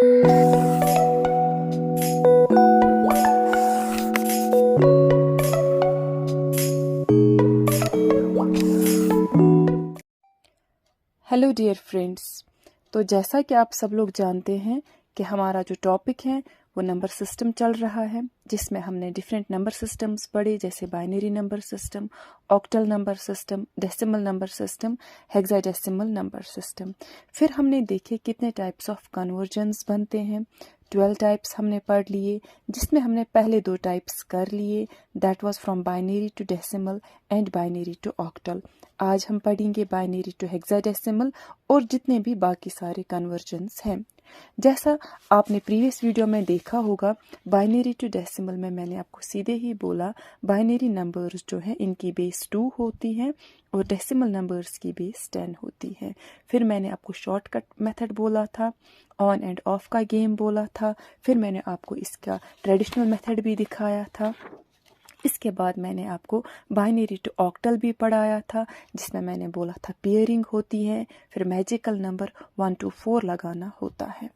Hello dear friends. तो जैसा कि आप सब लोग जानते हैं कि हमारा जो टॉपिक है वो नंबर सिस्टम चल रहा है, जिसमें हमने डिफरेंट नंबर सिस्टम्स पढ़े, जैसे binary number system, octal number system, decimal number system, hexadecimal number system. फिर हमने देखे कितने टाइप्स ऑफ कन्वर्जन्स बनते हैं। 12 टाइप्स हमने पढ़ लिए, जिसमें हमने पहले 2 टाइप्स कर लिए, that was from binary to decimal and binary to octal. आज हम पढ़ेंगे बाइनरी टू हेक्साडेसिमल और जितने भी बाकी सारे कन्वर्जन्स हैं। जैसा आपने प्रीवियस वीडियो में देखा होगा, बाइनरी टू डेसिमल में मैंने आपको सीधे ही बोला बाइनरी नंबर्स जो है इनकी बेस 2 होती है और डेसिमल नंबर्स की बेस 10 होती है। फिर मैंने आपको शॉर्टकट मेथड बोला था, ऑन एंड ऑफ का गेम बोला था, फिर मैंने आपको इसका ट्रेडिशनल मेथड भी दिखाया था। इसके बाद मैंने आपको बाइनरी टू ऑक्टल भी पढ़ाया था, जिसमें मैंने बोला था पेयरिंग होती है, फिर मैजिकल नंबर 1 to 4 लगाना होता है।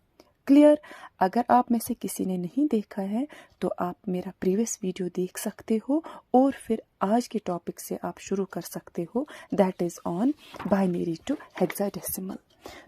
क्लियर? अगर आप में से किसी ने नहीं देखा है तो आप मेरा प्रीवियस वीडियो देख सकते हो और फिर आज के टॉपिक से आप शुरू कर सकते हो, that is on binary to hexadecimal.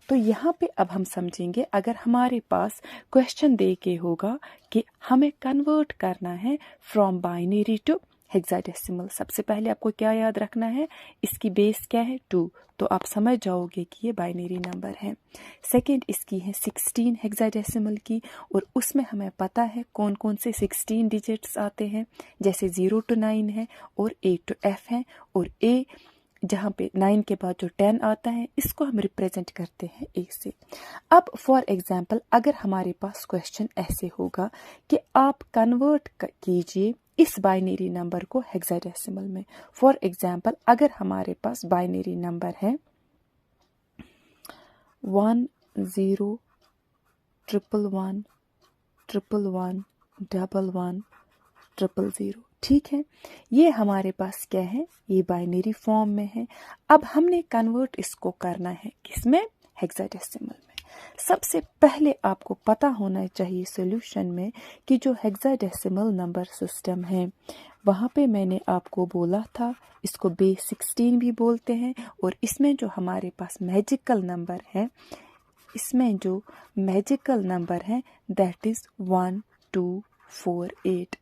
तो यहाँ पे अब हम समझेंगे, अगर हमारे पास क्वेश्चन दे के होगा कि हमें कन्वर्ट करना है फ्रॉम बाइनरी टू हेक्साडेसिमल, सबसे पहले आपको क्या याद रखना है, इसकी बेस क्या है 2, तो आप समझ जाओगे कि ये बाइनरी नंबर है। सेकंड इसकी है 16 हेक्साडेसिमल की, और उसमें हमें पता है कौन कौन से 16 डिजिट्स आते हैं, जैसे 0 to 9 है और A to F है, और A जहाँ पे 9 के बाद जो 10 आता है इसको हम रिप्रेजेंट करते हैं A से। अब फॉर एग्जांपल अगर हमारे पास क्वेश्चन ऐसे होगा कि आप कन्वर्ट कीजिए इस बाइनरी नंबर को हेक्साडेसिमल में। फॉर एग्जांपल अगर हमारे पास बाइनरी नंबर है 1 0 1 1 1 1 1 1 1 0, ठीक है, ये हमारे पास क्या है, ये बाइनरी फॉर्म में है। अब हमने कन्वर्ट इसको करना है किसमें, हेक्साडेसिमल में। सबसे पहले आपको पता होना चाहिए सॉल्यूशन में कि जो हेक्साडेसिमल नंबर सिस्टम है वहाँ पे मैंने आपको बोला था इसको बेस 16 भी बोलते हैं, और इसमें जो हमारे पास मैजिकल नंबर है, इसमें जो मैजिकल नंबर है दैट इज 1 2 4 8।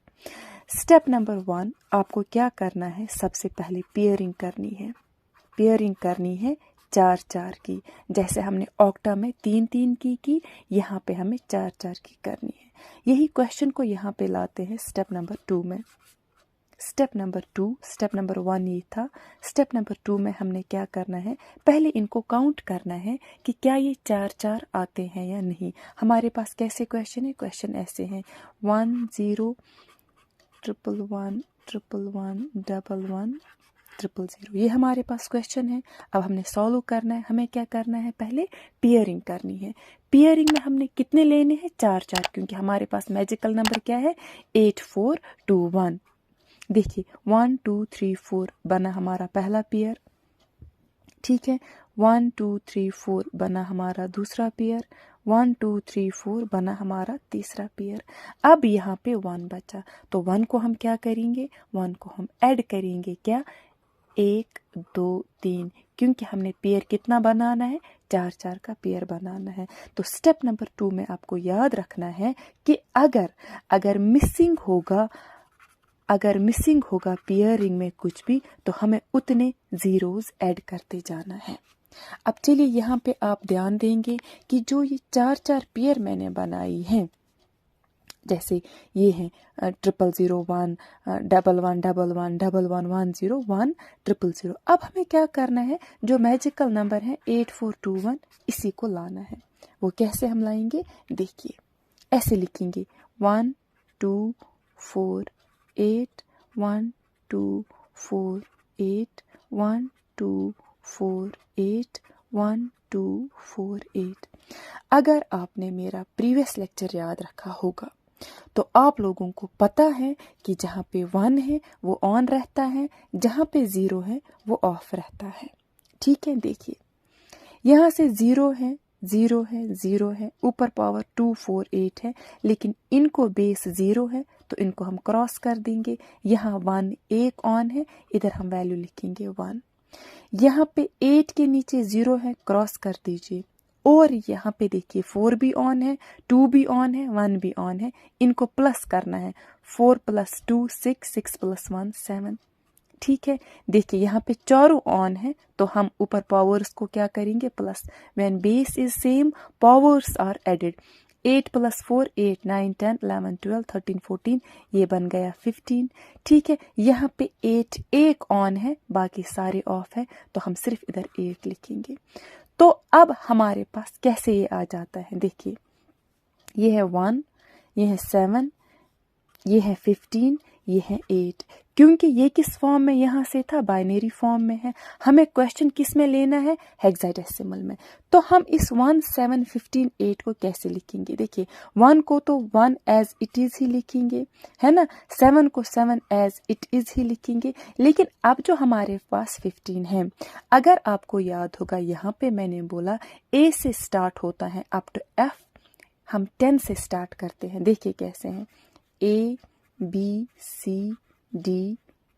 स्टेप नंबर 1 आपको क्या करना है, सबसे पहले पेयरिंग करनी है। पेयरिंग करनी है 4 4 की, जैसे हमने ऑक्टा में 3 3 की यहाँ पे हमें 4 4 की करनी है। यही क्वेश्चन को यहाँ पे लाते हैं स्टेप नंबर 2 में। स्टेप नंबर 2, स्टेप नंबर 1 ये था। स्टेप नंबर 2 में हमने क्या करना है, पहले इनको काउंट करना है कि क्या ये 4 4 आते हैं या नहीं। हमारे पास कैसे क्वेश्चन है, क्वेश्चन ऐसे हैं 1 0 1 1 1 1 1 1 1 0, ये हमारे पास क्वेश्चन है। अब हमने सॉल्व करना है, हमें क्या करना है, पहले पेयरिंग करनी है। पेयरिंग में हमने कितने लेने हैं, 4 4, क्योंकि हमारे पास मैजिकल नंबर क्या है 8 4 2 1। देखिए 1 2 3 4 बना हमारा पहला पेयर, ठीक है, 1 2 3 4 बना हमारा दूसरा पेयर, 1 2 3 4 बना हमारा तीसरा पेयर। अब यहाँ पे 1 बचा, तो 1 को हम क्या करेंगे, 1 को हम ऐड करेंगे, क्या 1 2 3, क्योंकि हमने पेयर कितना बनाना है, 4 4 का पेयर बनाना है। तो स्टेप नंबर 2 में आपको याद रखना है कि अगर मिसिंग होगा पेयरिंग में कुछ भी, तो हमें उतने जीरोस ऐड करते जाना है। अब चलिए यहाँ पे आप ध्यान देंगे कि जो ये 4 4 पेयर मैंने बनाई हैं, जैसे ये हैं 0 0 1 1 1 1 1 1 1 1 0 1 0 0। अब हमें क्या करना है, जो मैजिकल नंबर है 8 4 2 1, इसी को लाना है। वो कैसे हम लाएंगे, देखिए ऐसे लिखेंगे 1 2 4 8 1 2 4 8 1 2 4 8 1 2 4 8। अगर आपने मेरा प्रीवियस लेक्चर याद रखा होगा तो आप लोगों को पता है कि जहाँ पे 1 है वो ऑन रहता है, जहाँ पे 0 है वो ऑफ रहता है, ठीक है। देखिए यहाँ से 0 है, ज़ीरो है, ज़ीरो है, ऊपर पावर 2 4 8 है, लेकिन इनको बेस ज़ीरो है तो इनको हम क्रॉस कर देंगे। यहाँ 1 एक ऑन है, इधर हम वैल्यू लिखेंगे 1। यहाँ पे 8 के नीचे 0 है, क्रॉस कर दीजिए। और यहाँ पे देखिए 4 भी ऑन है, 2 भी ऑन है, 1 भी ऑन है, इनको प्लस करना है। 4 + 2 6, 6 + 1 7। ठीक है, देखिए यहाँ पे चारों ऑन है तो हम ऊपर पावर्स को क्या करेंगे, plus. When base is same powers are added. 8 + 4 8 9 10 11 12 13 14, ये बन गया 15। ठीक है, यहाँ पे 8 एक ऑन है, बाकी सारे ऑफ है, तो हम सिर्फ इधर 8 लिखेंगे। तो अब हमारे पास कैसे ये आ जाता है, देखिए ये है 1, ये है 7, ये है 15, ये है 8। क्योंकि ये किस फॉर्म में यहाँ से था, बाइनरी फॉर्म में है। हमें क्वेश्चन किस में लेना है, हेक्साडेसिमल में। तो हम इस 1 7 15 8 को कैसे लिखेंगे, देखिए 1 को तो 1 एज इट इज ही लिखेंगे, है ना। 7 को 7 एज इट इज ही लिखेंगे। लेकिन अब जो हमारे पास 15 है, अगर आपको याद होगा यहाँ पे मैंने बोला ए से स्टार्ट होता है अप टू एफ, हम 10 से स्टार्ट करते हैं। देखिए कैसे हैं, A B C D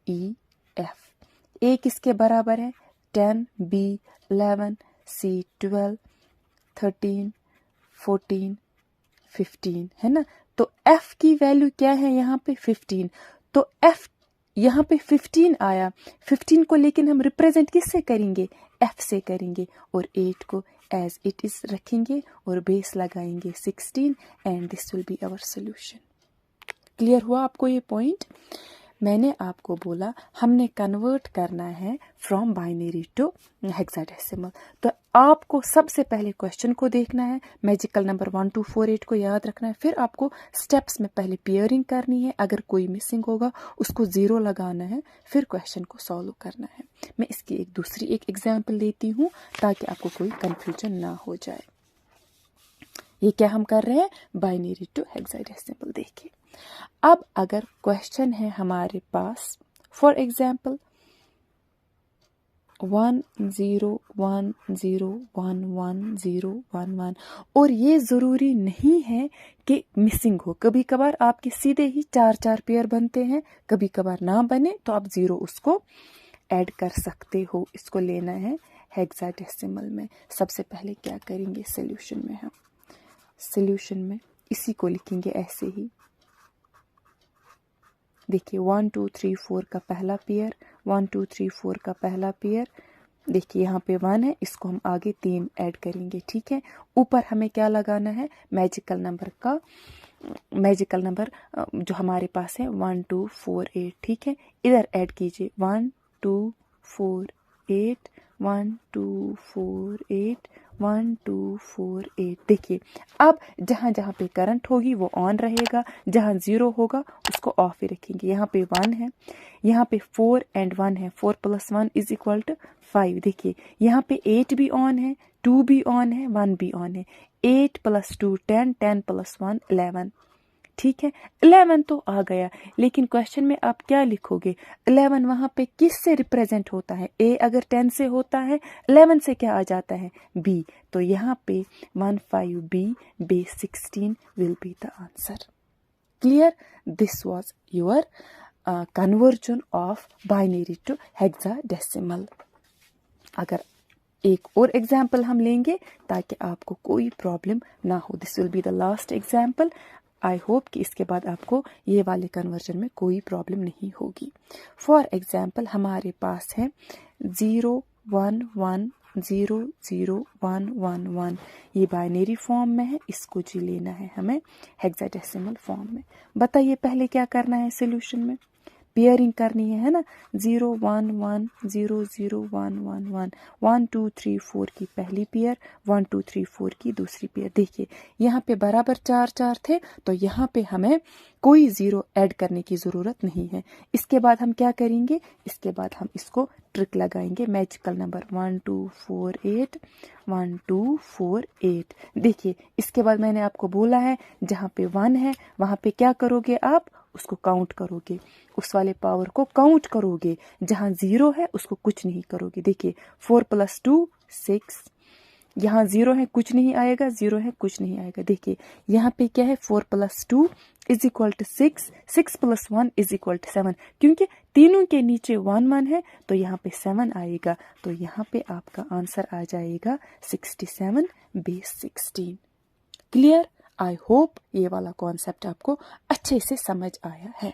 E F। A किसके बराबर है, 10, B 11, C 12, 13, 14, 15, है ना। तो F की वैल्यू क्या है यहाँ पे, 15। तो F यहाँ पे 15 आया। 15 को लेकिन हम रिप्रेजेंट किससे करेंगे, F से करेंगे, और 8 को एज इट इज रखेंगे और बेस लगाएंगे 16, and this will be our solution. Clear हुआ आपको ये पॉइंट। मैंने आपको बोला हमने कन्वर्ट करना है फ्रॉम बाइनरी टू हेक्साडेसिमल। तो आपको सबसे पहले क्वेश्चन को देखना है, मैजिकल नंबर 1 2 4 8 को याद रखना है। फिर आपको स्टेप्स में पहले पेयरिंग करनी है, अगर कोई मिसिंग होगा उसको 0 लगाना है, फिर क्वेश्चन को सॉल्व करना है। मैं इसकी एक दूसरी एग्जाम्पल देती हूँ ताकि आपको कोई कंफ्यूजन ना हो जाए। ये क्या हम कर रहे हैं, बाइनरी टू हेक्साडेसिमल। देखिए अब अगर क्वेश्चन है हमारे पास, फॉर एग्जाम्पल 1 0 1 0 1 1 0 1 1, और ये ज़रूरी नहीं है कि मिसिंग हो। कभी कभार आपके सीधे ही 4 पेयर बनते हैं, कभी कभार ना बने तो आप 0 उसको ऐड कर सकते हो। इसको लेना है हेक्साडेसिमल में। सबसे पहले क्या करेंगे, सॉल्यूशन में हम सॉल्यूशन में इसी को लिखेंगे ऐसे ही। देखिए 1 2 3 4 का पहला पेयर, 1 2 3 4 का पहला पेयर। देखिए यहाँ पे 1 है, इसको हम आगे 3 ऐड करेंगे। ठीक है, ऊपर हमें क्या लगाना है, मैजिकल नंबर का, मैजिकल नंबर जो हमारे पास है 1 2 4 8। ठीक है, इधर ऐड कीजिए 1 2 4 8 1 2 4 8 1 2 4 8। देखिए अब जहाँ जहाँ पे करंट होगी वो ऑन रहेगा, जहाँ 0 होगा उसको ऑफ ही रखेंगे। यहाँ पे 1 है, यहाँ पे 4 एंड 1 है, 4 + 1 = 5। देखिए यहाँ पे 8 भी ऑन है, 2 भी ऑन है, 1 भी ऑन है। 8 + 2 10, 10 + 1 11। ठीक है, 11 तो आ गया, लेकिन क्वेश्चन में आप क्या लिखोगे, 11 वहां पे किस से रिप्रेजेंट होता है, ए अगर 10 से होता है, 11 से क्या आ जाता है, बी। तो यहाँ पे 15B base 16 will be the answer. Clear, this was your conversion of binary to hexadecimal. अगर एक और एग्जाम्पल हम लेंगे ताकि आपको कोई प्रॉब्लम ना हो, this will be the last example. I hope कि इसके बाद आपको ये वाले कन्वर्जन में कोई प्रॉब्लम नहीं होगी। फॉर एग्जाम्पल हमारे पास है 0 1 1 0 0 1 1 1, ये बाइनरी फॉर्म में है, इसको जी लेना है हमें हेक्साडेसिमल फॉर्म में। बताइए पहले क्या करना है, सोल्यूशन में पेयरिंग करनी है ना। 0 1 1 0 0 1 1 1 1 2 3 4 की पहली पेयर, 1 2 3 4 की दूसरी पेयर। देखिए यहाँ पे बराबर 4 थे, तो यहाँ पे हमें कोई 0 ऐड करने की ज़रूरत नहीं है। इसके बाद हम क्या करेंगे, इसके बाद हम इसको ट्रिक लगाएंगे, मैजिकल नंबर 1 2 4 8 1 2 4 8। देखिए इसके बाद मैंने आपको बोला है जहाँ पे 1 है वहाँ पे क्या करोगे, आप उसको काउंट करोगे, उस वाले पावर को काउंट करोगे। जहाँ 0 है उसको कुछ नहीं करोगे। देखिए 4 + 2 6, यहाँ 0 है कुछ नहीं आएगा, 0 है कुछ नहीं आएगा। देखिए यहाँ पे क्या है 4 + 2 = 6, 6 + 1 = 7, क्योंकि तीनों के नीचे 1 1 है तो यहाँ पे 7 आएगा, तो यहाँ पे आपका आंसर आ जाएगा 67 बेस 16। क्लियर? आई होप ये वाला कॉन्सेप्ट आपको अच्छे से समझ आया है।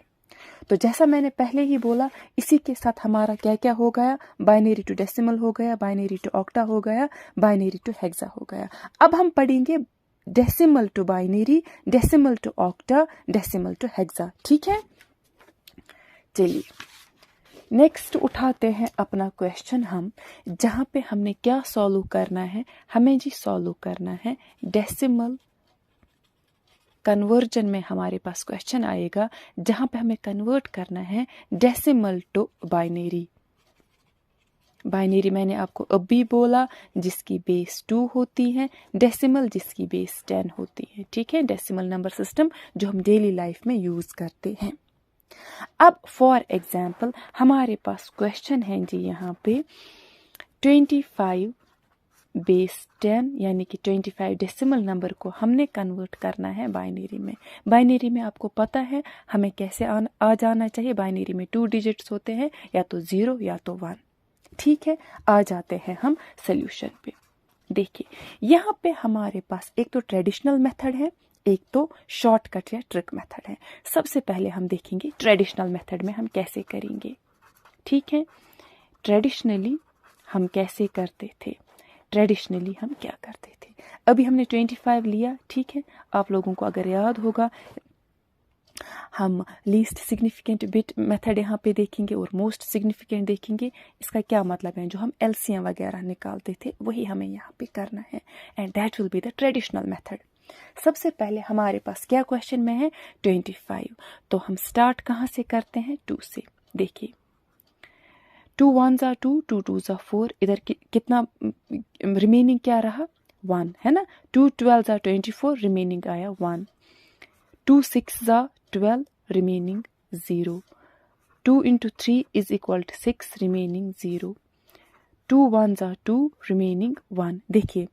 तो जैसा मैंने पहले ही बोला, इसी के साथ हमारा क्या क्या हो गया, बाइनरी टू डेसिमल हो गया, बाइनरी टू ऑक्टा हो गया, बाइनरी टू हेक्सा हो गया। अब हम पढ़ेंगे decimal to binary, decimal to octa, decimal to hexa. ठीक है, चलिए नेक्स्ट उठाते हैं अपना क्वेश्चन हम, जहाँ पे हमने क्या सॉल्व करना है, हमें जी सॉल्व करना है डेसिमल कन्वर्जन में। हमारे पास क्वेश्चन आएगा जहाँ पे हमें कन्वर्ट करना है डेसिमल टू बाइनरी। बाइनरी मैंने आपको अभी बोला जिसकी बेस 2 होती है, डेसिमल जिसकी बेस 10 होती है। ठीक है, डेसिमल नंबर सिस्टम जो हम डेली लाइफ में यूज करते हैं। अब फॉर एग्जाम्पल हमारे पास क्वेश्चन है जी यहाँ पे 25 बेस 10 यानी कि 25 डेसिमल नंबर को हमने कन्वर्ट करना है बाइनरी में। बाइनरी में आपको पता है हमें कैसे आ जाना चाहिए। बाइनरी में 2 डिजिट्स होते हैं, या तो 0 या तो 1। ठीक है, आ जाते हैं हम सोल्यूशन पे। देखिए यहाँ पे हमारे पास एक तो ट्रेडिशनल मेथड है, एक तो शॉर्टकट या ट्रिक मेथड है। सबसे पहले हम देखेंगे ट्रेडिशनल मेथड में हम कैसे करेंगे। ठीक है, ट्रेडिशनली हम कैसे करते थे, ट्रेडिशनली हम क्या करते थे। अभी हमने 25 लिया, ठीक है, आप लोगों को अगर याद होगा हम लीस्ट सिग्निफिकेंट बिट मेथड यहाँ पे देखेंगे और मोस्ट सिग्निफिकेंट देखेंगे। इसका क्या मतलब है, जो हम एलसीएम वगैरह निकालते थे वही हमें यहाँ पे करना है, and that will be the traditional method. सबसे पहले हमारे पास क्या क्वेश्चन में है 25, तो हम स्टार्ट कहाँ से करते हैं 2 से। देखिए 2 1s are 2, 2 2s are 4, इधर कितना रिमेनिंग क्या रहा 1 है ना। 2 12s are 24, रिमेनिंग आया 1। 2 6s are 12, remaining 0। 2 into 3 = 6, remaining 0। 2 1s are 2, remaining 1। देखिए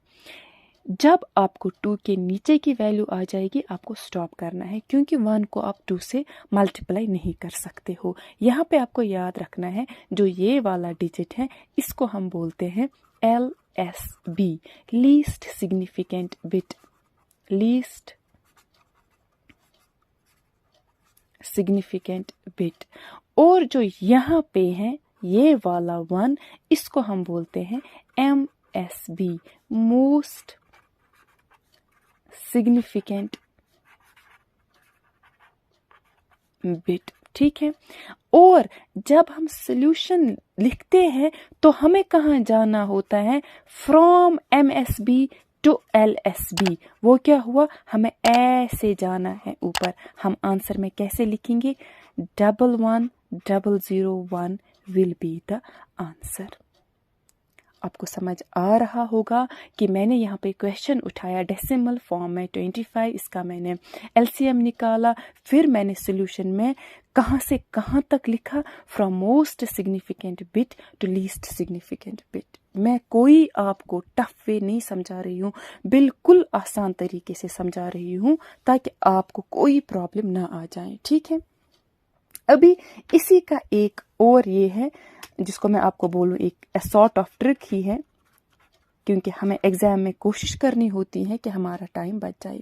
जब आपको 2 के नीचे की वैल्यू आ जाएगी आपको स्टॉप करना है, क्योंकि 1 को आप 2 से मल्टीप्लाई नहीं कर सकते हो। यहाँ पे आपको याद रखना है जो ये वाला डिजिट है इसको हम बोलते हैं LSB, least significant bit, least significant bit. और जो यहाँ पे है ये वाला 1, इसको हम बोलते हैं MSB, मोस्ट सिग्निफिकेंट बिट। ठीक है, और जब हम सॉल्यूशन लिखते हैं तो हमें कहाँ जाना होता है, फ्रॉम MSB टू LSB। वो क्या हुआ, हमें ऐसे जाना है ऊपर। हम आंसर में कैसे लिखेंगे, 1 1 0 0 1 विल बी द आंसर। आपको समझ आ रहा होगा कि मैंने यहाँ पे क्वेश्चन उठाया डेसिमल फॉर्म में 25, इसका मैंने एलसीएम निकाला, फिर मैंने सॉल्यूशन में कहाँ से कहाँ तक लिखा, from most significant bit to least significant bit. मैं कोई आपको टफ वे नहीं समझा रही हूँ, बिल्कुल आसान तरीके से समझा रही हूँ ताकि आपको कोई प्रॉब्लम ना आ जाए। ठीक है, अभी इसी का एक और ये है जिसको मैं आपको बोलूँ एक सॉर्ट ऑफ ट्रिक ही है, क्योंकि हमें एग्जाम में कोशिश करनी होती है कि हमारा टाइम बच जाए।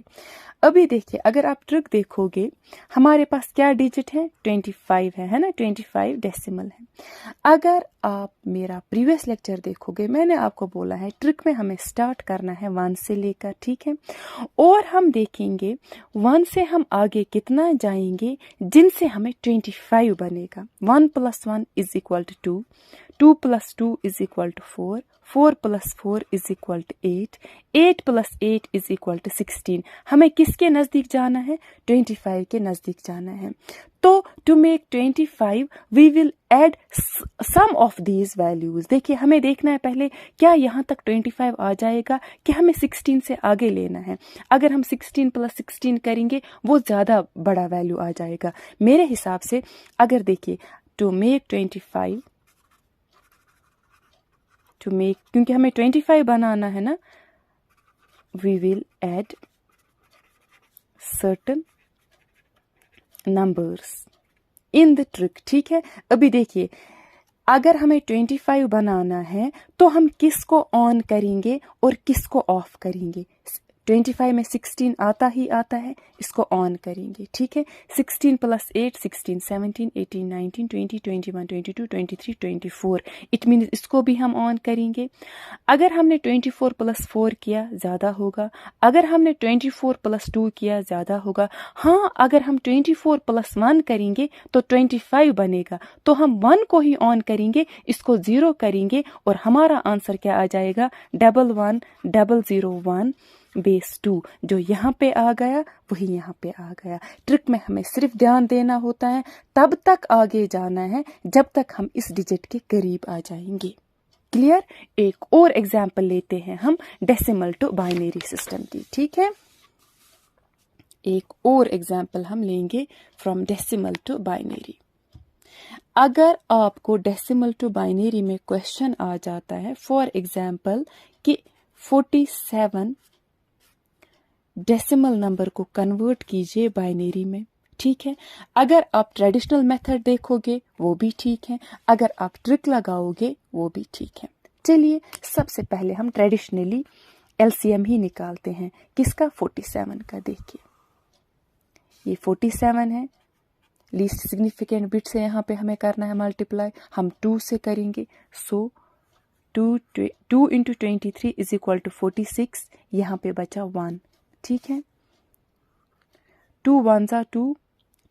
अभी देखिए अगर आप ट्रिक देखोगे हमारे पास क्या डिजिट है 25 है ना, 25 डेसिमल है। अगर आप मेरा प्रीवियस लेक्चर देखोगे मैंने आपको बोला है ट्रिक में हमें स्टार्ट करना है 1 से लेकर, ठीक है, और हम देखेंगे 1 से हम आगे कितना जाएंगे जिनसे हमें 25 बनेगा। 1 + 1 = 2, 2 + 2 = 4, 4 + 4 = 8, 8 + 8 = 16। हमें किसके नज़दीक जाना है, 25 के नज़दीक जाना है। तो to make 25 we will add some of these values. देखिए हमें देखना है पहले क्या यहाँ तक 25 आ जाएगा कि हमें 16 से आगे लेना है। अगर हम 16 + 16 करेंगे वो ज़्यादा बड़ा वैल्यू आ जाएगा मेरे हिसाब से। अगर देखिए टू मेक 25, टू मेक, क्योंकि हमें 25 बनाना है ना, we will add certain numbers in the trick। ठीक है, अभी देखिए अगर हमें 25 बनाना है तो हम किसको ऑन करेंगे और किसको ऑफ करेंगे। 25 में 16 आता ही आता है, इसको ऑन करेंगे। ठीक है, 16 + 8 16, 17 18 19 20 21 22 23 24, इट मीन इसको भी हम ऑन करेंगे। अगर हमने 24 + 4 किया ज़्यादा होगा, अगर हमने 24 + 2 किया ज़्यादा होगा। हाँ, अगर हम 24 + 1 करेंगे तो 25 बनेगा, तो हम 1 को ही ऑन करेंगे, इसको 0 करेंगे और हमारा आंसर क्या आ जाएगा 11 001 बेस 2। जो यहाँ पे आ गया वही यहाँ पे आ गया। ट्रिक में हमें सिर्फ ध्यान देना होता है, तब तक आगे जाना है जब तक हम इस डिजिट के करीब आ जाएंगे। क्लियर। एक और एग्जाम्पल लेते हैं हम डेसिमल टू बाइनरी सिस्टम की। ठीक है, एक और एग्जाम्पल हम लेंगे फ्रॉम डेसिमल टू बाइनरी। अगर आपको डेसिमल टू बाइनरी में क्वेश्चन आ जाता है, फॉर एग्जाम्पल कि 47 डेसिमल नंबर को कन्वर्ट कीजिए बाइनरी में। ठीक है, अगर आप ट्रेडिशनल मेथड देखोगे वो भी ठीक है, अगर आप ट्रिक लगाओगे वो भी ठीक है। चलिए सबसे पहले हम ट्रेडिशनली एलसीएम ही निकालते हैं। किसका? 47 का। देखिए ये 47 है, लीस्ट सिग्निफिकेंट बिट से यहाँ पे हमें करना है मल्टीप्लाई, हम 2 से करेंगे। सो 2 × 23 = 46, यहाँ पे बचा 1। ठीक है, 2 1s are 2,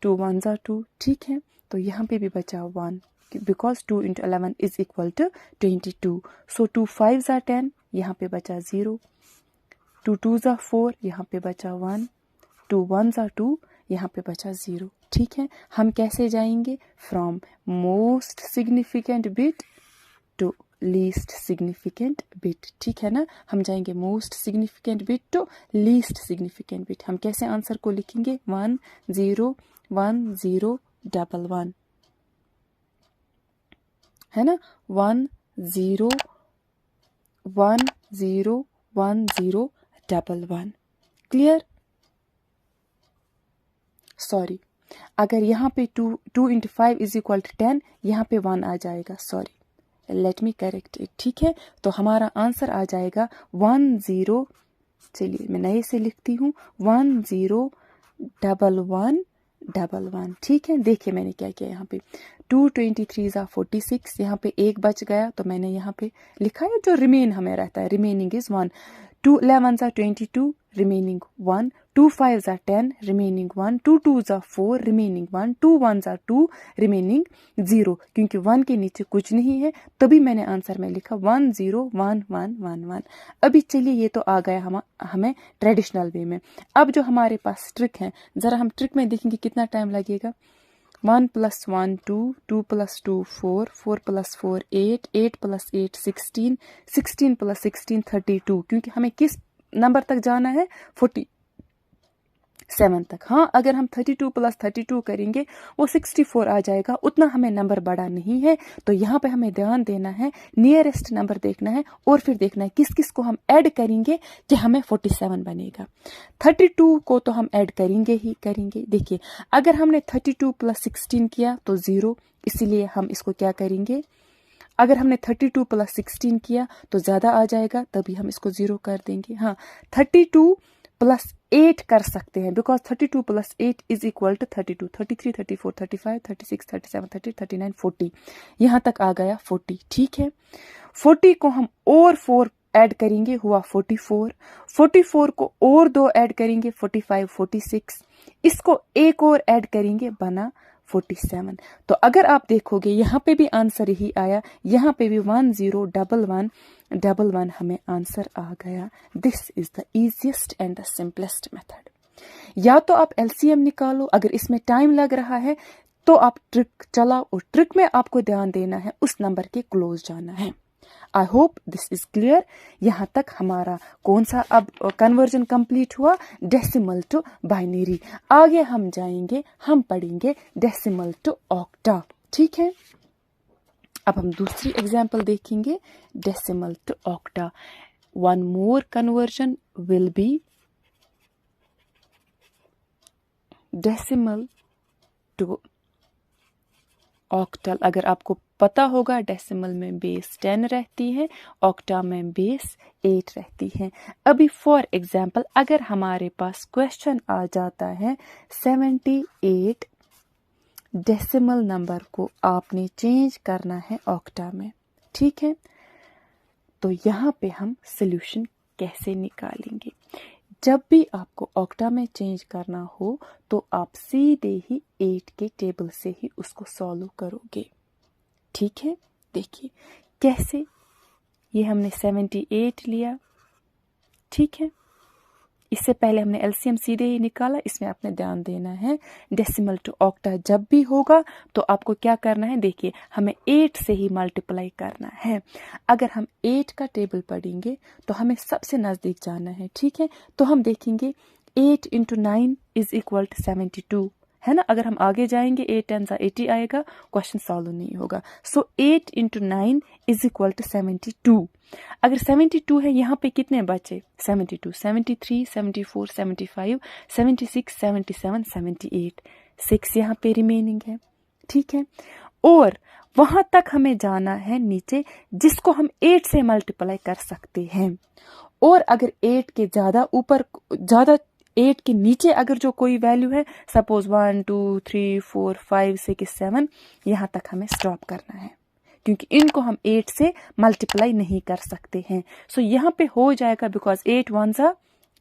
2 1s are 2। ठीक है, तो यहाँ पे भी बचा 1 बिकॉज 2 × 11 = 22। सो 2 5s are 10, यहाँ पे बचा 0। 2 2s are 4, यहाँ पे बचा 1। 2 1s are 2, यहाँ पे बचा 0। ठीक है, हम कैसे जाएंगे? From most significant bit to least significant bit. ठीक है ना, हम जाएंगे most significant bit to least significant bit. हम कैसे आंसर को लिखेंगे? 1 0 1 0 1 1, है ना। 1 0 1 0 1 0 1 1। क्लियर। सॉरी, अगर यहाँ पे 2 × 5 = 10, यहाँ पे 1 आ जाएगा। Sorry, let me correct it. ठीक है, तो हमारा आंसर आ जाएगा 1 0। चलिए मैं नए से लिखती हूँ, 1 0 1 1 1 1। ठीक है, देखिए मैंने क्या किया यहाँ पे। 2 23s are 46, यहाँ पे एक बच गया तो मैंने यहाँ पे लिखा है जो रिमेन हमें रहता है, remaining is 1। 2 11s are 22, remaining 1। 2 5s are 10, remaining 1। 2 2s are 4, remaining 1। 2 1s are 2, remaining 0। क्योंकि 1 के नीचे कुछ नहीं है तभी मैंने आंसर में लिखा 1 0 1 1 1 1। अभी चलिए ये तो आ गया हमें ट्रेडिशनल वे में। अब जो हमारे पास ट्रिक है, जरा हम ट्रिक में देखेंगे कितना टाइम लगेगा। 1 + 1 2, 2 + 2 4, 4 + 4 8, 8 + 8 16, 16 + 16 32। क्योंकि हमें किस नंबर तक जाना है? 47 तक। हाँ, अगर हम 32 + 32 करेंगे वो 64 आ जाएगा, उतना हमें नंबर बड़ा नहीं है। तो यहाँ पे हमें ध्यान देना है, नियरेस्ट नंबर देखना है और फिर देखना है किस किस को हम ऐड करेंगे कि हमें 47 बनेगा। 32 को तो हम ऐड करेंगे ही करेंगे। देखिए अगर हमने 32 + 16 किया तो 0, इसीलिए हम इसको क्या करेंगे? अगर हमने 32 + 16 किया तो ज़्यादा आ जाएगा, तभी हम इसको 0 कर देंगे। हाँ, 32 + 8 कर सकते हैं बिकॉज 32 + 8 = 32, 33 34 35 36 37 30 39 40, यहाँ तक आ गया 40। ठीक है, 40 को हम और 4 ऐड करेंगे, हुआ 44। 44 को और 2 ऐड करेंगे, 45 46। इसको एक और ऐड करेंगे, बना 47। तो अगर आप देखोगे यहाँ पे भी आंसर यही आया, यहाँ पे भी 1 0 1 1 1 1 हमें आंसर आ गया। This is the easiest and the simplest method. या तो आप एलसीएम निकालो, अगर इसमें टाइम लग रहा है तो आप ट्रिक चलाओ, और ट्रिक में आपको ध्यान देना है, उस नंबर के क्लोज जाना है। I hope this is clear. यहाँ तक हमारा कौन सा अब कन्वर्जन कंप्लीट हुआ? Decimal to binary. आगे हम जाएंगे, हम पढ़ेंगे डेसिमल टू ऑक्टा। ठीक है, अब हम दूसरी एग्जाम्पल देखेंगे, decimal to octa. one more conversion will be decimal to octal. अगर आपको पता होगा डेसिमल में बेस 10 रहती है, ऑक्टा में बेस 8 रहती है। अभी फॉर एग्जांपल अगर हमारे पास क्वेश्चन आ जाता है 78 डेसिमल नंबर को आपने चेंज करना है ऑक्टा में, ठीक है, तो यहाँ पे हम सॉल्यूशन कैसे निकालेंगे? जब भी आपको ऑक्टा में चेंज करना हो तो आप सीधे ही 8 के टेबल से ही उसको सॉल्व करोगे, ठीक है। देखिए कैसे, ये हमने 78 लिया, ठीक है। इससे पहले हमने एलसीएम सीधे ही निकाला। इसमें आपने ध्यान देना है डेसिमल टू ऑक्टा जब भी होगा तो आपको क्या करना है, देखिए हमें 8 से ही मल्टीप्लाई करना है। अगर हम 8 का टेबल पढ़ेंगे तो हमें सबसे नज़दीक जाना है, ठीक है। तो हम देखेंगे 8 इंटू 9 इज इक्वल टू 72, है ना। अगर हम आगे जाएंगे 8 10 80 आएगा, क्वेश्चन सॉल्व नहीं होगा। सो 8 इंटू 9 इज इक्वल टू 72। अगर 72 है, यहाँ पे कितने बचे? 72, 73, 74, 75, 76, 77, 78, 6 यहाँ पे रिमेनिंग है, ठीक है। और वहां तक हमें जाना है नीचे जिसको हम 8 से मल्टीप्लाई कर सकते हैं। और अगर 8 के ज़्यादा ऊपर, ज़्यादा 8 के नीचे अगर जो कोई वैल्यू है, सपोज 1 2 3 4 5 6 7, यहाँ तक हमें स्टॉप करना है क्योंकि इनको हम 8 से मल्टीप्लाई नहीं कर सकते हैं। सो यहाँ पे हो जाएगा बिकॉज 8 1 ज़ा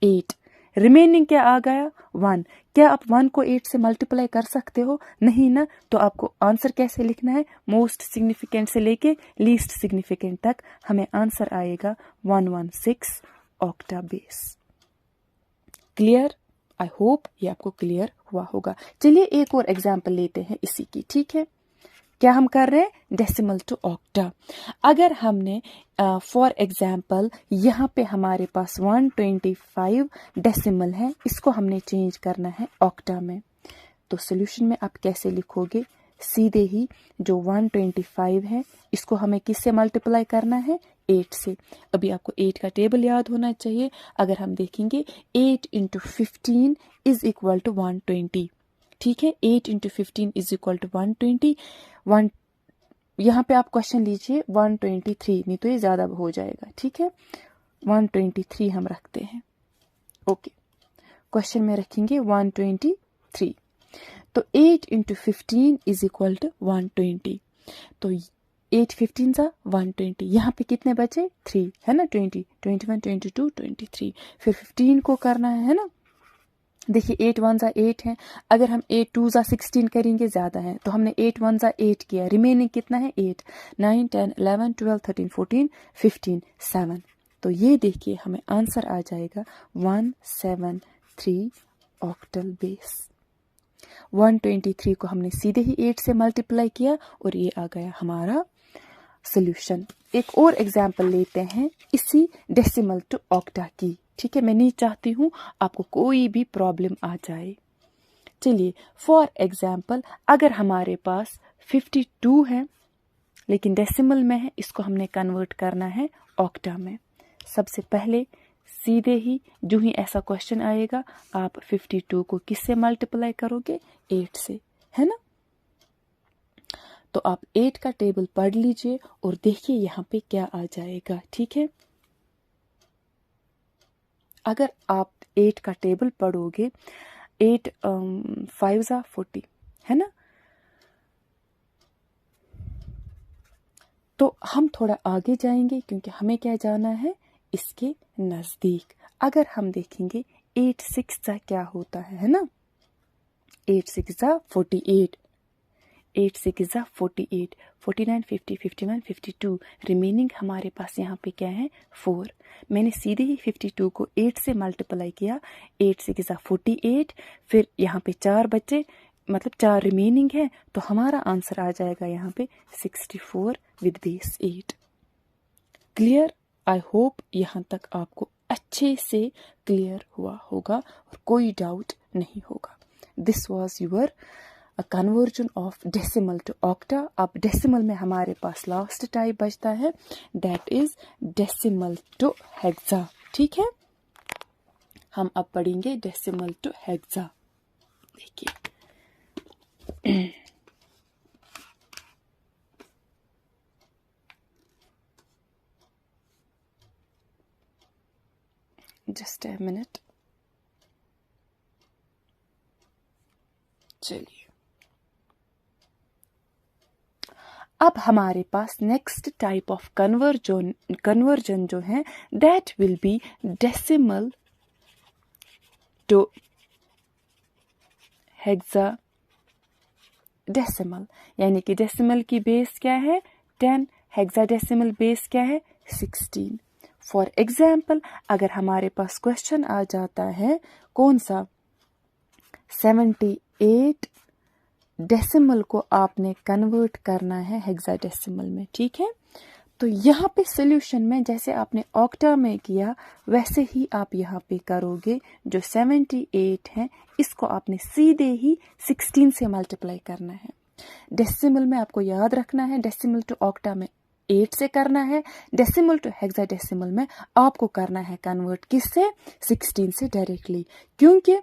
8, रिमेनिंग क्या आ गया 1। क्या आप 1 को 8 से मल्टीप्लाई कर सकते हो? नहीं ना। तो आपको आंसर कैसे लिखना है? मोस्ट सिग्निफिकेंट से लेके लीस्ट सिग्निफिकेंट तक हमें आंसर आएगा 116 octa base. Clear? I hope ये आपको क्लियर हुआ होगा। चलिए एक और एग्जाम्पल लेते हैं इसी की, ठीक है। क्या हम कर रहे हैं? Decimal to octa. अगर हमने फॉर एग्जाम्पल यहाँ पे हमारे पास 125 डेसिमल है, इसको हमने चेंज करना है ऑक्टा में, तो सोल्यूशन में आप कैसे लिखोगे? सीधे ही जो 125 है इसको हमें किससे मल्टीप्लाई करना है? 8 से। अभी आपको 8 का टेबल याद होना चाहिए। अगर हम देखेंगे 8 इंटू 15 इज इक्वल टू 120, ठीक है। 8 इंटू 15 इज इक्वल टू 120। यहाँ पे आप क्वेश्चन लीजिए 123, नहीं तो ये ज़्यादा हो जाएगा, ठीक है। 123 हम रखते हैं, ओके। क्वेश्चन में रखेंगे 123। तो 8 इंटू 15 इज इक्वल टू 120। तो 8 15 सा 120, यहाँ पे कितने बचे? 3, है ना। 20 21 22 23, फिर 15 को करना है ना। देखिए 8 1 ज़ा 8 है, अगर हम 8 2 ज़ा 16 करेंगे ज़्यादा है, तो हमने 8 1 ज़ा 8 किया, रिमेनिंग कितना है? 8 9 10 11 12 13 14 15 7। तो ये देखिए हमें आंसर आ जाएगा 173 ऑक्टल बेस। 123 को हमने सीधे ही 8 से मल्टीप्लाई किया और ये आ गया हमारा सॉल्यूशन। एक और एग्जांपल लेते हैं इसी डेसिमल टू ऑक्टा की, ठीक है। मैं नहीं चाहती हूँ आपको कोई भी प्रॉब्लम आ जाए। चलिए फॉर एग्जांपल अगर हमारे पास 52 है लेकिन डेसिमल में है, इसको हमने कन्वर्ट करना है ऑक्टा में। सबसे पहले सीधे ही जो ही ऐसा क्वेश्चन आएगा आप 52 को किससे मल्टीप्लाई करोगे? 8 से, है ना। तो आप 8 का टेबल पढ़ लीजिए और देखिए यहाँ पे क्या आ जाएगा, ठीक है। अगर आप 8 का टेबल पढ़ोगे 8 5 ज़ा 40, है ना। तो हम थोड़ा आगे जाएंगे क्योंकि हमें क्या जाना है? इसके नज़दीक। अगर हम देखेंगे 8 6 ज़ा क्या होता है ना। 8 6 ज़ा 48, 8 6 ज़ा 48, 49 50 51 52, रिमेनिंग हमारे पास यहाँ पे क्या है? 4। मैंने सीधे ही 52 को 8 से मल्टीप्लाई किया, 8 6 ज़ा 48, फिर यहाँ पे 4 बचे, मतलब 4 रिमेनिंग है, तो हमारा आंसर आ जाएगा यहाँ पे 64 with base 8। Clear? I hope यहाँ तक आपको अच्छे से क्लियर हुआ होगा और कोई डाउट नहीं होगा। This was your a conversion of decimal to octa. अब डेसिमल में हमारे पास लास्ट टाइप बचता है, that is decimal to hexa. ठीक है, हम अब पढ़ेंगे डेसिमल टू हेक्सा। देखिए जस्ट ए मिनट। चलिए अब हमारे पास नेक्स्ट टाइप ऑफ कन्वर्जन जो है that will be decimal to hexadecimal, यानी कि डेसिमल की बेस क्या है 10, हेक्सा डेसिमल बेस क्या है 16। फॉर एग्जाम्पल अगर हमारे पास क्वेश्चन आ जाता है कौन सा 78 डेसिमल को आपने कन्वर्ट करना है हेक्साडेसिमल में। ठीक है, तो यहाँ पे सॉल्यूशन में जैसे आपने ऑक्टा में किया वैसे ही आप यहाँ पे करोगे। जो 78 है इसको आपने सीधे ही 16 से मल्टीप्लाई करना है। डेसिमल में आपको याद रखना है डेसिमल टू ऑक्टा में 8 से करना है, डेसिमल टू हेक्साडेसिमल में आपको करना है कन्वर्ट किससे 16 से डायरेक्टली, क्योंकि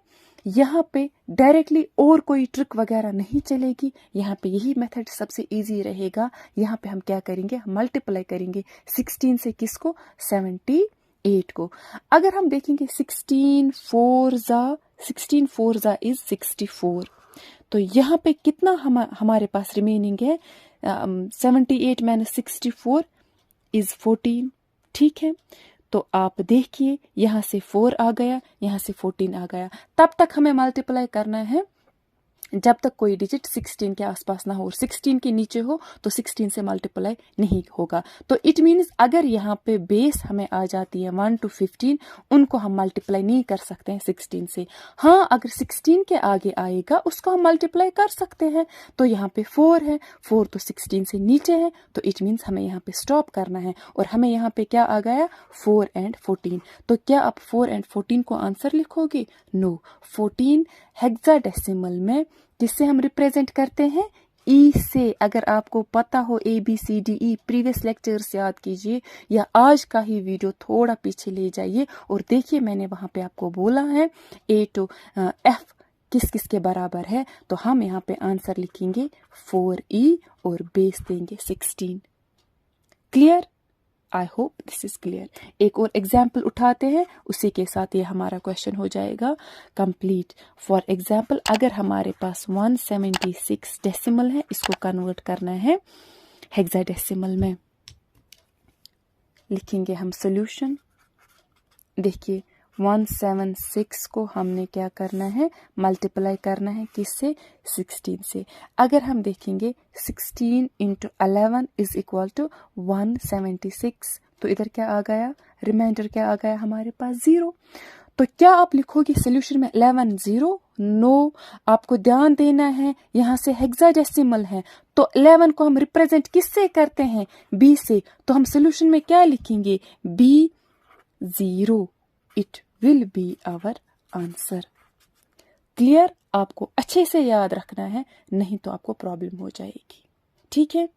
यहाँ पे डायरेक्टली और कोई ट्रिक वगैरह नहीं चलेगी। यहाँ पे यही मेथड सबसे इजी रहेगा। यहाँ पे हम क्या करेंगे, हम मल्टीप्लाई करेंगे 16 से किसको 78 को। अगर हम देखेंगे 16 4 जा इज 64, तो यहाँ पे कितना हमारे पास रिमेनिंग है 78 माइनस 64 इज 14। ठीक है, तो आप देखिए यहाँ से 4 आ गया, यहाँ से 14 आ गया। तब तक हमें मल्टीप्लाई करना है जब तक कोई डिजिट 16 के आसपास ना हो, 16 के नीचे हो तो 16 से मल्टीप्लाई नहीं होगा। तो इट मीन्स अगर यहाँ पे बेस हमें आ जाती है 1 to 15, उनको हम मल्टीप्लाई नहीं कर सकते हैं 16 से। हाँ, अगर 16 के आगे आएगा उसको हम मल्टीप्लाई कर सकते हैं। तो यहाँ पे 4 है, 4 तो 16 से नीचे है, तो इट मीन्स हमें यहाँ पे स्टॉप करना है। और हमें यहाँ पे क्या आ गया 4 and 14। तो क्या आप 4 and 14 को आंसर लिखोगे? नो। 14 हेक्साडेसिमल में जिससे हम रिप्रेजेंट करते हैं ई से। अगर आपको पता हो ABCDE प्रीवियस लेक्चर्स याद कीजिए या आज का ही वीडियो थोड़ा पीछे ले जाइए और देखिए मैंने वहां पे आपको बोला है A to F किस किस के बराबर है। तो हम यहाँ पे आंसर लिखेंगे 4E और बेस देंगे 16। Clear? I hope this is clear. एक और एग्जाम्पल उठाते हैं, उसी के साथ ये हमारा क्वेश्चन हो जाएगा कंप्लीट। फॉर एग्जाम्पल अगर हमारे पास 176 डेसिमल है, इसको कन्वर्ट करना है हेक्साडेसिमल में। लिखेंगे हम सॉल्यूशन। देखिए 176 को हमने क्या करना है, मल्टीप्लाई करना है किससे 16 से। अगर हम देखेंगे 16 into 11 इज इक्वल टू 176, तो इधर क्या आ गया, रिमाइंडर क्या आ गया हमारे पास 0। तो क्या आप लिखोगे सोल्यूशन में 11 0? नो, आपको ध्यान देना है यहाँ से हेक्साडेसिमल है तो 11 को हम रिप्रेजेंट किससे करते हैं B से। तो हम सोल्यूशन में क्या लिखेंगे B 0, it will be our answer. Clear? आपको अच्छे से याद रखना है, नहीं तो आपको प्रॉब्लम हो जाएगी। ठीक है,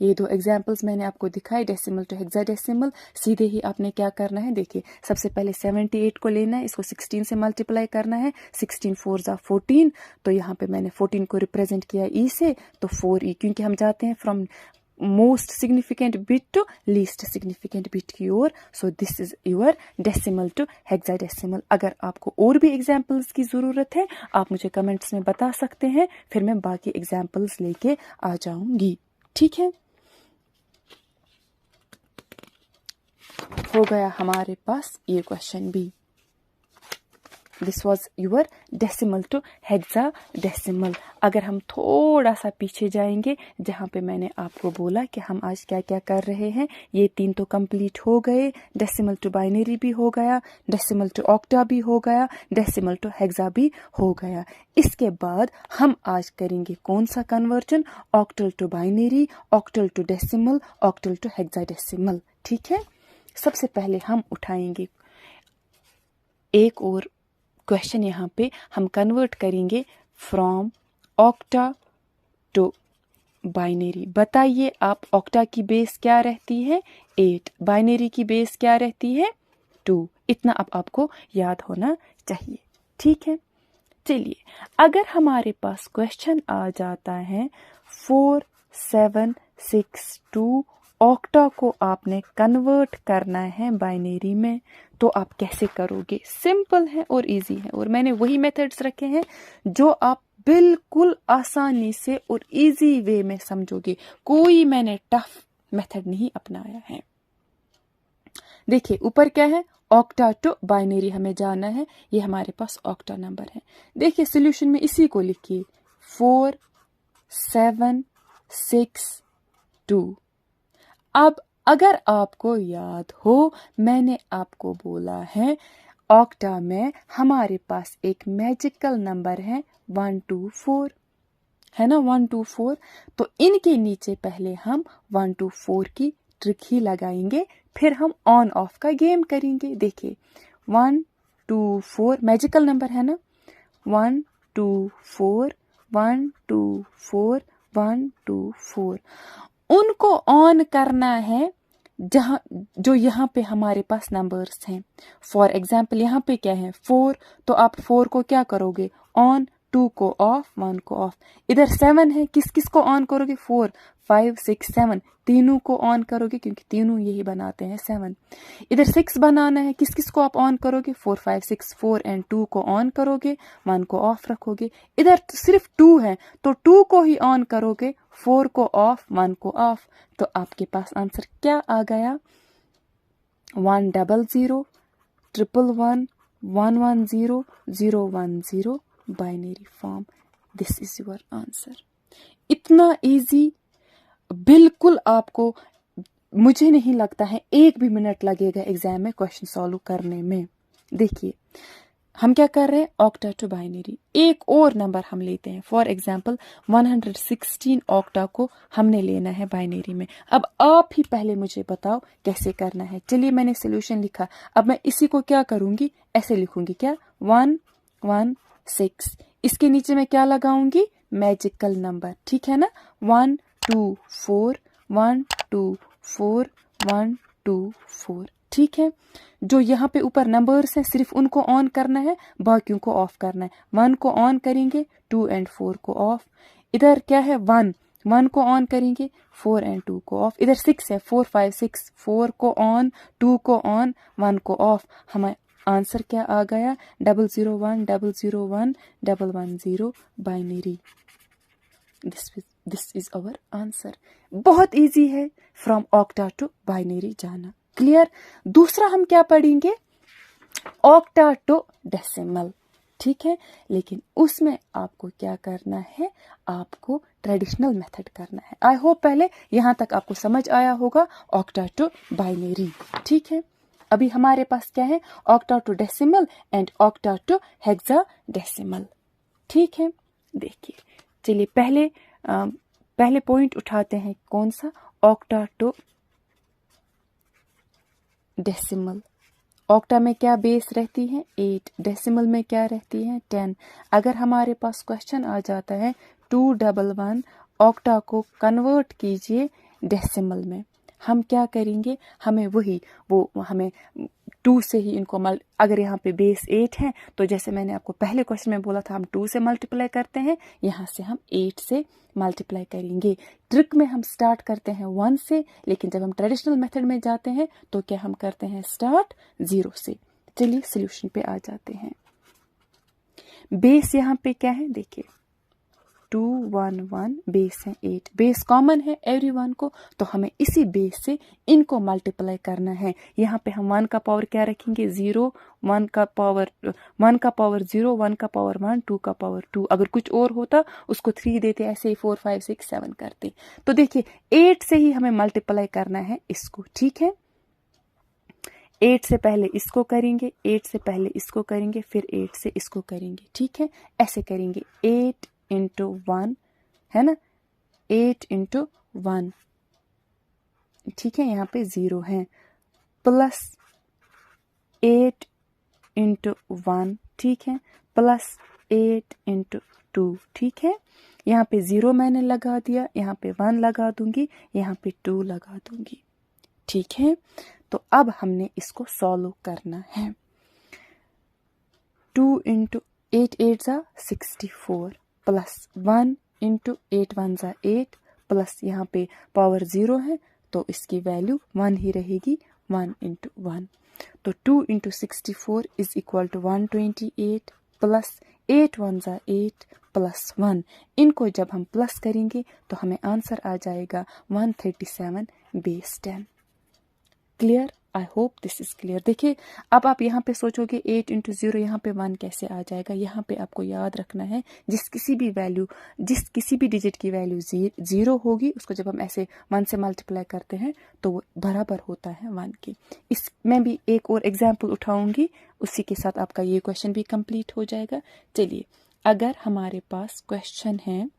ये दो एग्जाम्पल्स मैंने आपको दिखाए डेसिमल टू हेक्साडेसिमल। सीधे ही आपने क्या करना है, देखिए सबसे पहले 78 को लेना है, इसको 16 से मल्टीप्लाई करना है। 16 4 जा 14, तो यहाँ पे मैंने 14 को रिप्रेजेंट किया E से, तो 4E, क्योंकि हम जाते हैं from most significant bit to least significant bit की ओर। So this is your decimal to hexadecimal. अगर आपको और भी एग्जाम्पल्स की ज़रूरत है आप मुझे कमेंट्स में बता सकते हैं, फिर मैं बाकी एग्जाम्पल्स लेके आ जाऊंगी। ठीक है, हो गया हमारे पास ये क्वेश्चन भी। This was your decimal to hexadecimal. अगर हम थोड़ा सा पीछे जाएंगे जहाँ पे मैंने आपको बोला कि हम आज क्या क्या कर रहे हैं, ये 3 तो कंप्लीट हो गए। डेसिमल टू बाइनरी भी हो गया, डेसिमल टू ऑक्टा भी हो गया, डेसिमल टू हेक्सा भी हो गया। इसके बाद हम आज करेंगे कौन सा conversion, octal to binary, octal to decimal, octal to hexadecimal. ठीक है, सबसे पहले हम उठाएंगे एक और क्वेश्चन। यहाँ पे हम कन्वर्ट करेंगे फ्रॉम ऑक्टा टू बाइनरी। बताइए आप, ऑक्टा की बेस क्या रहती है 8, बाइनरी की बेस क्या रहती है 2। इतना अब आपको याद होना चाहिए, ठीक है। चलिए, अगर हमारे पास क्वेश्चन आ जाता है 4762, ऑक्टा को आपने कन्वर्ट करना है बाइनरी में, तो आप कैसे करोगे? सिंपल है और इजी है, और मैंने वही मेथड्स रखे हैं जो आप बिल्कुल आसानी से और इजी वे में समझोगे। कोई मैंने टफ मेथड नहीं अपनाया है। देखिए ऊपर क्या है, ऑक्टा टू बाइनरी हमें जाना है, ये हमारे पास ऑक्टा नंबर है। देखिए सॉल्यूशन में इसी को लिखिए 4762। अब अगर आपको याद हो, मैंने आपको बोला है ऑक्टा में हमारे पास एक मैजिकल नंबर है 124, है ना, 124। तो इनके नीचे पहले हम 124 की ट्रिक ही लगाएंगे, फिर हम ऑन ऑफ का गेम करेंगे। देखिए 124 मैजिकल नंबर है ना, 124 124 124, उनको ऑन करना है जहां जो यहाँ पे हमारे पास नंबर्स हैं। फॉर एग्जाम्पल यहाँ पे क्या है 4, तो आप 4 को क्या करोगे ऑन, 2 को ऑफ, 1 को ऑफ। इधर 7 है, किस किस को ऑन करोगे 4 5 6 7, तीनों को ऑन करोगे क्योंकि तीनों यही बनाते हैं 7। इधर 6 बनाना है, किस किस को आप ऑन करोगे 4 5 6 4 एंड 2 को ऑन करोगे, 1 को ऑफ रखोगे। इधर तो सिर्फ 2 है तो 2 को ही ऑन करोगे, 4 को ऑफ, 1 को ऑफ। तो आपके पास आंसर क्या आ गया 100 111 110 010 binary form. This is your answer. इतना इजी, बिल्कुल आपको, मुझे नहीं लगता है 1 भी मिनट लगेगा एग्जाम में क्वेश्चन सॉल्व करने में। देखिए हम क्या कर रहे हैं, ऑक्टा टू बाइनरी। एक और नंबर हम लेते हैं, फॉर एग्जाम्पल 116 ऑक्टा को हमने लेना है बाइनरी में। अब आप ही पहले मुझे बताओ कैसे करना है। चलिए मैंने सोल्यूशन लिखा, अब मैं इसी को क्या करूंगी, ऐसे लिखूंगी, क्या 116, इसके नीचे मैं क्या लगाऊंगी मैजिकल नंबर, ठीक है ना, 124 124 124, ठीक है। जो यहाँ पे ऊपर नंबर्स हैं सिर्फ उनको ऑन करना है, बाकियों को ऑफ करना है। 1 को ऑन करेंगे, 2 एंड 4 को ऑफ। इधर क्या है 1 को ऑन करेंगे, 4 एंड 2 को ऑफ। इधर 6 है, 4 5 6, 4 को ऑन, 2 को ऑन, 1 को ऑफ। हमारा आंसर क्या आ गया 001 001 110 binary. This is our answer. बहुत इजी है फ्रॉम ऑक्टा टू बाइनरी जाना। क्लियर। दूसरा हम क्या पढ़ेंगे, ऑक्टा टू डेसिमल, ठीक है। लेकिन उसमें आपको क्या करना है, आपको ट्रेडिशनल मेथड करना है। आई होप पहले यहां तक आपको समझ आया होगा ऑक्टा टू बाइनरी, ठीक है। अभी हमारे पास क्या है, octa to decimal and octa to hexadecimal, ठीक है। देखिए चलिए पहले पॉइंट उठाते हैं, कौन सा, ऑक्टा टू डेसिमल। ऑक्टा में क्या बेस रहती है 8, डेसिमल में क्या रहती है 10। अगर हमारे पास क्वेश्चन आ जाता है 211, ऑक्टा को कन्वर्ट कीजिए डेसिमल में, हम क्या करेंगे, हमें हमें 2 से ही इनको अगर यहाँ पे बेस 8 है तो जैसे मैंने आपको पहले क्वेश्चन में बोला था हम 2 से मल्टीप्लाई करते हैं, यहाँ से हम 8 से मल्टीप्लाई करेंगे। ट्रिक में हम स्टार्ट करते हैं 1 से, लेकिन जब हम ट्रेडिशनल मेथड में जाते हैं तो क्या हम करते हैं स्टार्ट 0 से। चलिए सोल्यूशन पे आ जाते हैं। बेस यहाँ पे क्या है, देखिए 211, बेस है 8, बेस कॉमन है एवरीवन को, तो हमें इसी बेस से इनको मल्टीप्लाई करना है। यहाँ पे हम 1 का पावर क्या रखेंगे 0, 1 का पावर 0, 1 का पावर 1, 2 का पावर 2। अगर कुछ और होता उसको 3 देते, ऐसे ही 4 5 6 7 करते। तो देखिए 8 से ही हमें मल्टीप्लाई करना है इसको, ठीक है। 8 से पहले इसको करेंगे, 8 से पहले इसको करेंगे, फिर 8 से इसको करेंगे, ठीक है। ऐसे करेंगे 8 इंटू 1, है ना, 8 इंटू 1, ठीक है, यहाँ पे 0 है, प्लस 8 इंटू 1, ठीक है, प्लस 8 इंटू 2, ठीक है। यहाँ पे 0 मैंने लगा दिया, यहाँ पे 1 लगा दूंगी, यहाँ पे 2 लगा दूंगी, ठीक है। तो अब हमने इसको सॉल्व करना है। 2 इंटू 8 8 ज़ा 64 प्लस 1 इंटू 8 1 ज़ा 8 प्लस यहाँ पे पावर 0 है तो इसकी वैल्यू 1 ही रहेगी, 1 इंटू 1। तो 2 into 64 is equal to 128 plus 8 1 ज़ा 8 प्लस 1। इनको जब हम प्लस करेंगे तो हमें आंसर आ जाएगा 137 base 10। Clear? I hope this is clear. देखिए अब आप यहाँ पे सोचोगे 8 इंटू 0 यहाँ पे 1 कैसे आ जाएगा। यहाँ पे आपको याद रखना है जिस किसी भी डिजिट की वैल्यू 0 होगी उसको जब हम ऐसे 1 से मल्टीप्लाई करते हैं तो वो बराबर होता है 1 के। मैं भी एक और एग्जाम्पल उठाऊंगी, उसी के साथ आपका ये क्वेश्चन भी कंप्लीट हो जाएगा। चलिए अगर हमारे पास क्वेश्चन है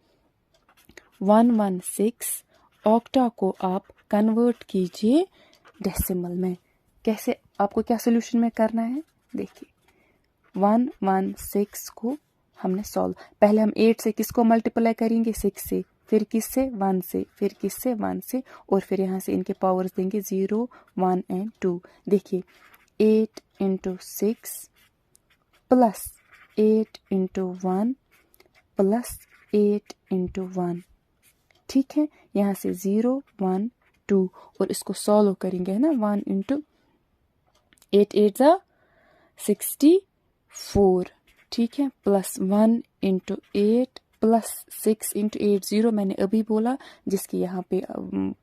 116, ऑक्टा को आप कन्वर्ट कीजिए डेसिमल में। कैसे, आपको क्या सोल्यूशन में करना है? देखिए 116 को हमने सॉल्व, पहले हम 8 से किसको मल्टीप्लाई करेंगे? 6 से, फिर किससे? 1 से, फिर किससे? 1 से, और फिर यहाँ से इनके पावर्स देंगे 0 1 एंड 2। देखिए 8 into 6 plus 8 into 1 plus 8 into 1, ठीक है। यहाँ से 0 1 2 और इसको सॉल्व करेंगे, है ना। 1 इंटू 8 8 ज़ा 64, ठीक है, प्लस 1 इंटू 8 प्लस 6 इंटू 8 0 मैंने अभी बोला, जिसकी यहाँ पे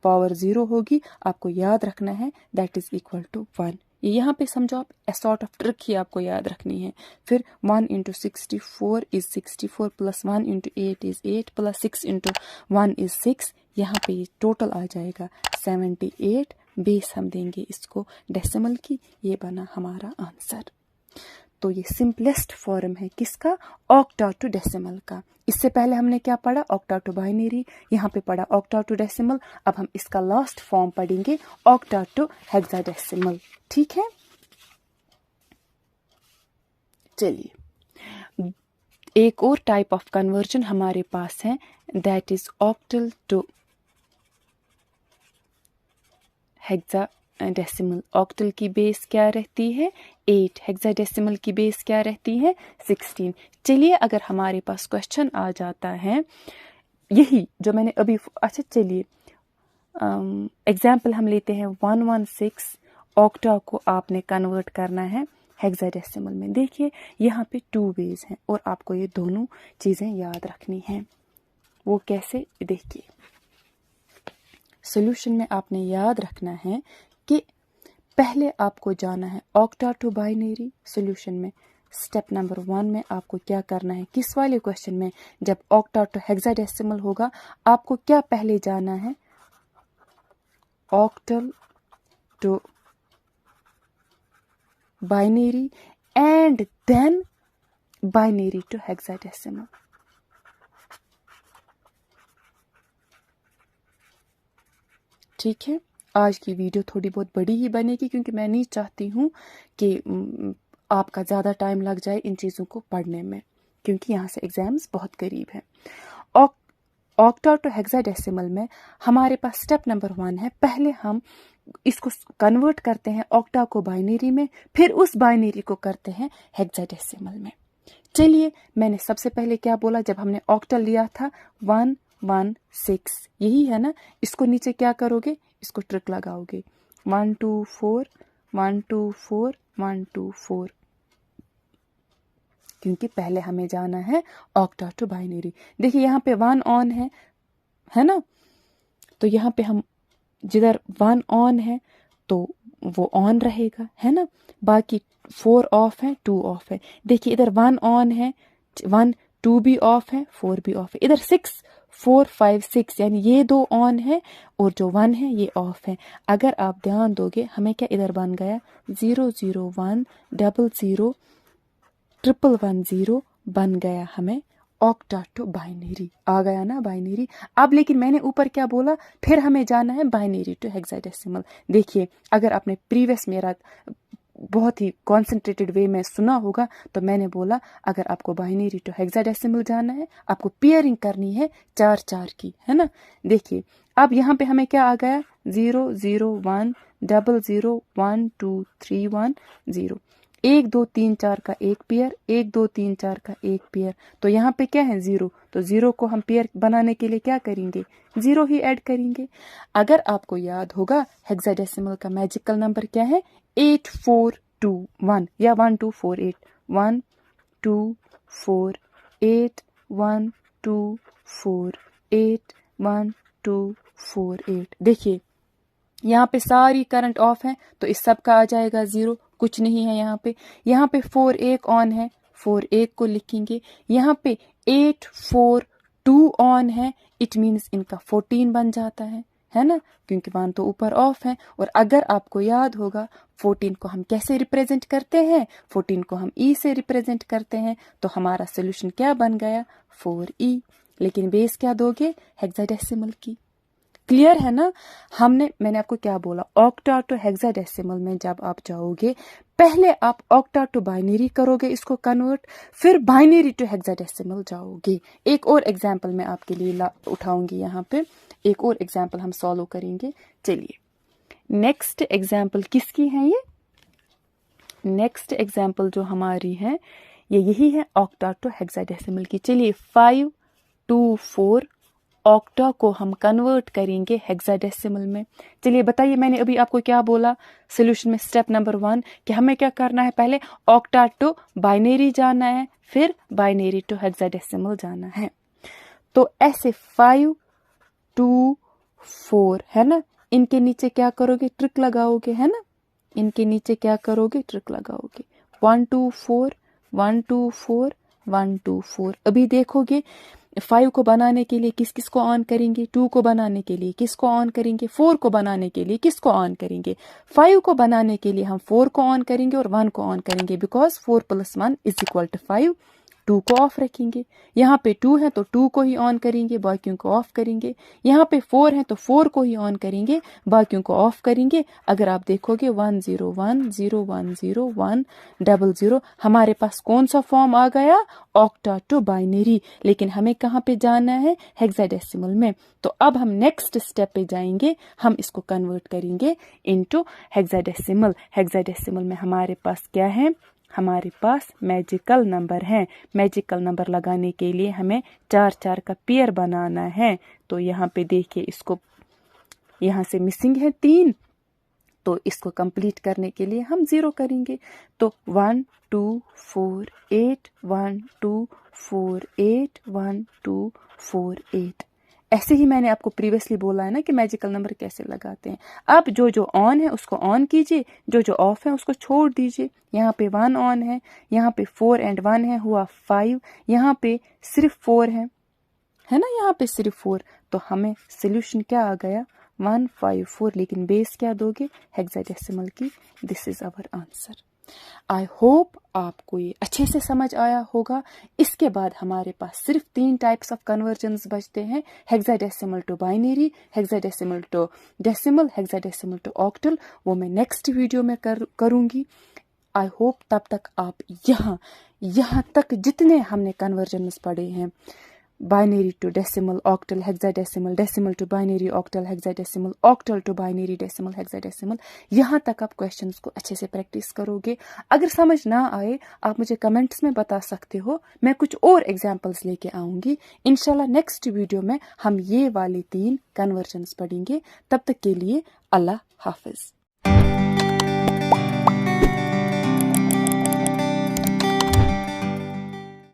पावर 0 होगी, आपको याद रखना है, दैट इज इक्वल टू 1। ये यहाँ पे समझो आप, ए सॉर्ट ऑफ ट्रिक ही आपको याद रखनी है। फिर 1 into 64 is 64 plus 1 into 8 is 8 plus 6 into 1 is 6। यहाँ पे ये टोटल आ जाएगा 78, बेस हम देंगे इसको डेसिमल की, ये बना हमारा आंसर। तो ये सिंपलेस्ट फॉर्म है किसका? ऑक्टा टू डेसिमल का। इससे पहले हमने क्या पढ़ा? ऑक्टा टू बाइनरी, यहाँ पे पढ़ा ऑक्टा टू डेसिमल। अब हम इसका लास्ट फॉर्म पढ़ेंगे, ऑक्टा टू हेक्साडेसिमल, ठीक है। चलिए एक और टाइप ऑफ कन्वर्जन हमारे पास है, that is octal to hexadecimal. Octal की बेस क्या रहती है? 8। हेक्साडेसिमल की बेस क्या रहती है? 16। चलिए अगर हमारे पास क्वेश्चन आ जाता है यही जो मैंने अभी, अच्छा चलिए एग्जाम्पल हम लेते हैं 116, ऑक्टा को आपने कन्वर्ट करना है हेक्साडेसिमल में। देखिए यहाँ पे 2 बेस हैं और आपको ये दोनों चीज़ें याद रखनी हैं। वो कैसे? देखिए सॉल्यूशन में आपने याद रखना है कि पहले आपको जाना है ऑक्टा टू बाइनरी। सॉल्यूशन में स्टेप नंबर 1 में आपको क्या करना है? किस वाले क्वेश्चन में? जब ऑक्टा टू हेक्साडेसिमल होगा, आपको क्या पहले जाना है? Octal to binary and then binary to hexadecimal. ठीक है, आज की वीडियो थोड़ी बहुत बड़ी ही बनेगी क्योंकि मैं नहीं चाहती हूँ कि आपका ज़्यादा टाइम लग जाए इन चीज़ों को पढ़ने में, क्योंकि यहाँ से एग्जाम्स बहुत करीब हैं। ऑक्टा टू हेक्साडेसिमल में हमारे पास स्टेप नंबर 1 है, पहले हम इसको कन्वर्ट करते हैं ऑक्टा को बाइनरी में, फिर उस बाइनरी को करते हैं हेक्साडेसिमल में। चलिए मैंने सबसे पहले क्या बोला, जब हमने ऑक्टल लिया था 116, यही है ना। इसको नीचे क्या करोगे? इसको ट्रिक लगाओगे 1 2 4 1 2 4 1 2 4, क्योंकि पहले हमें जाना है ऑक्टा टू बाइनरी। देखिए यहाँ पे 1 ऑन है ना, तो यहाँ पे हम जिधर 1 ऑन है तो वो ऑन रहेगा, है ना। बाकी 4 ऑफ है, 2 ऑफ है। देखिए इधर 1 ऑन है, 1 2 भी ऑफ है, 4 भी ऑफ है। इधर 6 4 5 6 यानी ये 2 ऑन है और जो 1 है ये ऑफ है। अगर आप ध्यान दोगे हमें क्या इधर बन गया 0 0 1 0 0 1 1 0 बन गया हमें ऑक्टा टू बाइनरी, आ गया ना बाइनरी। अब लेकिन मैंने ऊपर क्या बोला, फिर हमें जाना है बाइनरी टू हेक्साडेसिमल। देखिए अगर आपने प्रीवियस मेरा बहुत ही कॉन्सेंट्रेटेड वे में सुना होगा, तो मैंने बोला अगर आपको बाइनरी टू हेक्साडेसिमल जाना है, आपको पेयरिंग करनी है 4 की, है ना। देखिए अब यहाँ पे हमें क्या आ गया, 0 0 1 0 0 1 2 3 1 0, 1 2 3 4 का एक पेयर, 1 2 3 4 का एक पेयर, तो यहाँ पे क्या है 0, तो 0 को हम पेयर बनाने के लिए क्या करेंगे, 0 ही ऐड करेंगे। अगर आपको याद होगा हेक्साडेसिमल का मैजिकल नंबर क्या है, 8 4 2 1 या 1 2 4 8, 1 2 4 8 1 2 4 8 1 2 4 8। देखिए यहाँ पे सारी करंट ऑफ है, तो इस सब का आ जाएगा 0, कुछ नहीं है यहाँ पे। यहाँ पे 4 1 ऑन है, 4 1 को लिखेंगे। यहाँ पे 8 4 2 ऑन है, इट मीन्स इनका 14 बन जाता है ना, क्योंकि 1 तो ऊपर ऑफ है। और अगर आपको याद होगा 14 को हम कैसे रिप्रेजेंट करते हैं, 14 को हम ई से रिप्रेजेंट करते हैं, तो हमारा सोल्यूशन क्या बन गया, 4e। लेकिन बेस क्या दोगे, हेक्साडेसिमल की। क्लियर है ना। मैंने आपको क्या बोला, ऑक्टा टू हेक्साडेसिमल में जब आप जाओगे, पहले आप ऑक्टा टू बाइनरी करोगे इसको कन्वर्ट, फिर बाइनरी टू हेक्साडेसिमल जाओगे। एक और एग्जांपल मैं आपके लिए उठाऊंगी, यहाँ पे एक और एग्जांपल हम सॉल्व करेंगे। चलिए नेक्स्ट एग्जांपल किसकी है, ये नेक्स्ट एग्जांपल जो हमारी है ये यही है, ऑक्टा टू हेक्साडेसिमल की। चलिए 5 2 4 ऑक्टा को हम कन्वर्ट करेंगे हेक्साडेसिमल में। चलिए बताइए, मैंने अभी आपको क्या बोला सोल्यूशन में, स्टेप नंबर 1 कि हमें क्या करना है, पहले ऑक्टा टू बाइनरी जाना है, फिर बाइनरी टू हेक्साडेसिमल जाना है। तो ऐसे 5 2 4 है ना, इनके नीचे क्या करोगे, ट्रिक लगाओगे, है ना, इनके नीचे क्या करोगे, ट्रिक लगाओगे। 1 2 4 1 2 4 1 2 4। अभी देखोगे 5 को बनाने के लिए किस किस को ऑन करेंगे, 2 को बनाने के लिए किसको ऑन करेंगे, 4 को बनाने के लिए किसको ऑन करेंगे। 5 को बनाने के लिए हम 4 को ऑन करेंगे और 1 को ऑन करेंगे, बिकॉज 4 + 1 = 5। 2 को ऑफ रखेंगे। यहाँ पे 2 है तो 2 को ही ऑन करेंगे, बाकियों को ऑफ करेंगे। यहाँ पे 4 है तो 4 को ही ऑन करेंगे, बाकियों को ऑफ करेंगे। अगर आप देखोगे 1 0 1 0 1 0 1 0 0, हमारे पास कौन सा फॉर्म आ गया, ऑक्टा टू बाइनरी। लेकिन हमें कहाँ पे जाना है, हेक्साडेसिमल में। तो अब हम नेक्स्ट स्टेप पे जाएंगे, हम इसको कन्वर्ट करेंगे इनटू हेक्साडेसिमल। हेक्साडेसिमल में हमारे पास क्या है, हमारे पास मैजिकल नंबर है। मैजिकल नंबर लगाने के लिए हमें 4 4 का पेयर बनाना है। तो यहाँ पे देखिए, इसको यहाँ से मिसिंग है 3, तो इसको कंप्लीट करने के लिए हम 0 करेंगे। तो 1 2 4 8 1 2 4 8 1 2 4 8। ऐसे ही मैंने आपको प्रीवियसली बोला है ना कि मैजिकल नंबर कैसे लगाते हैं। अब जो जो ऑन है उसको ऑन कीजिए, जो जो ऑफ है उसको छोड़ दीजिए। यहाँ पे 1 ऑन है, यहाँ पे 4 and 1 है, हुआ 5। यहाँ पे सिर्फ 4 है ना, यहाँ पे सिर्फ 4। तो हमें सोल्यूशन क्या आ गया, 1 5 4। लेकिन बेस क्या दोगे, हेक्साडेसिमल की। This is our answer. I hope आपको ये अच्छे से समझ आया होगा। इसके बाद हमारे पास सिर्फ 3 टाइप्स ऑफ कन्वर्जन्स बचते हैं, hexadecimal to binary, hexadecimal to decimal, hexadecimal to octal. वो मैं नेक्स्ट वीडियो में करूँगी। आई होप तब तक आप यहाँ तक जितने हमने कन्वर्जन्स पढ़े हैं, binary to decimal, octal, hexadecimal, decimal to binary, octal, hexadecimal, octal to binary, decimal, hexadecimal, यहाँ तक आप क्वेश्चंस को अच्छे से प्रैक्टिस करोगे। अगर समझ ना आए, आप मुझे कमेंट्स में बता सकते हो, मैं कुछ और एग्जांपल्स लेके आऊँगी। इंशाल्लाह नेक्स्ट वीडियो में हम ये वाली 3 कन्वर्जन्स पढ़ेंगे। तब तक के लिए अल्लाह हाफिज।